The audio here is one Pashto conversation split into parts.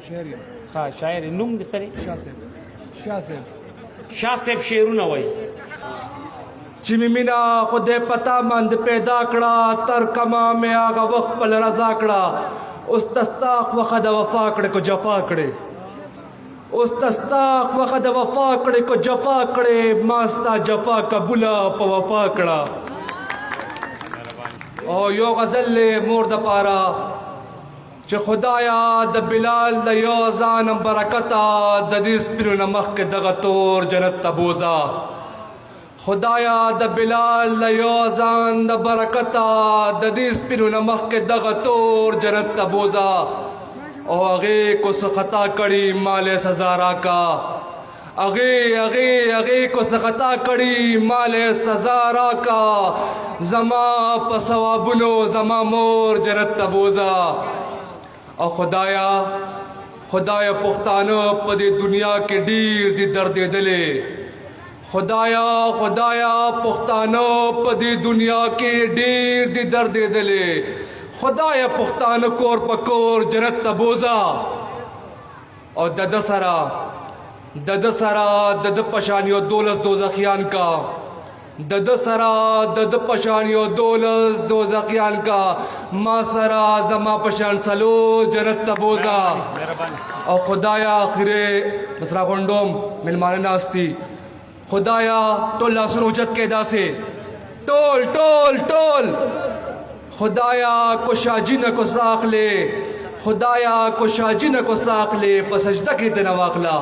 شعري ها شاعر نوم د سره شاسب شاه صاحب شعرونه وای چې مینا خدای پتا مند پیدا کړه تر کما مې هغه وخت په رضا کړه اوس تستاق وخت د وفا کړه کو جفا کړه اوس تستاق وخت د وفا کړه کو جفا کړه ماستا جفا قبول په وفا کړه او یو غزل مور د پارا چې خدایا د بلال د یو ځان برکتا د دې سپینو نمخ کې دغه تور جنت تبوزا خدایا د بلال د یو ځان د برکتا د دې سپینو نمخ کې دغه تور جنت تبوزا او هغه کو څه خطا کړي مال سزا راکا هغه کو څه خطا کړي مال سزا راکا زما په ثوابونو زما مور جنت تبوزا او خدایا پښتانه په دې دنیا کې ډیر دي درد دلې خدایا پښتانه په دې دنیا کې ډیر دي درد دلې خدایا پښتانه کور پکور جنت تبوزا او د سرا پشانیو دولس دوزخیان کا د سرا د پشانیو دولس دوزخیان کا ما سرا زما پشان سلو جنت تبوزا او خدایا آخره مسرا غونډوم ملمانه ناستی خدایا ټول لاسونو اوچت کې داسې ټول خدایا کو شاجینه کو ساخلے خدایا کو شاجینه کو ساخلے په سجده کې دنا واخلا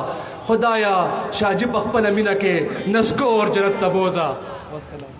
خدایا شاجی په خپل مینه کې نسکور جنت تبوزا والسلام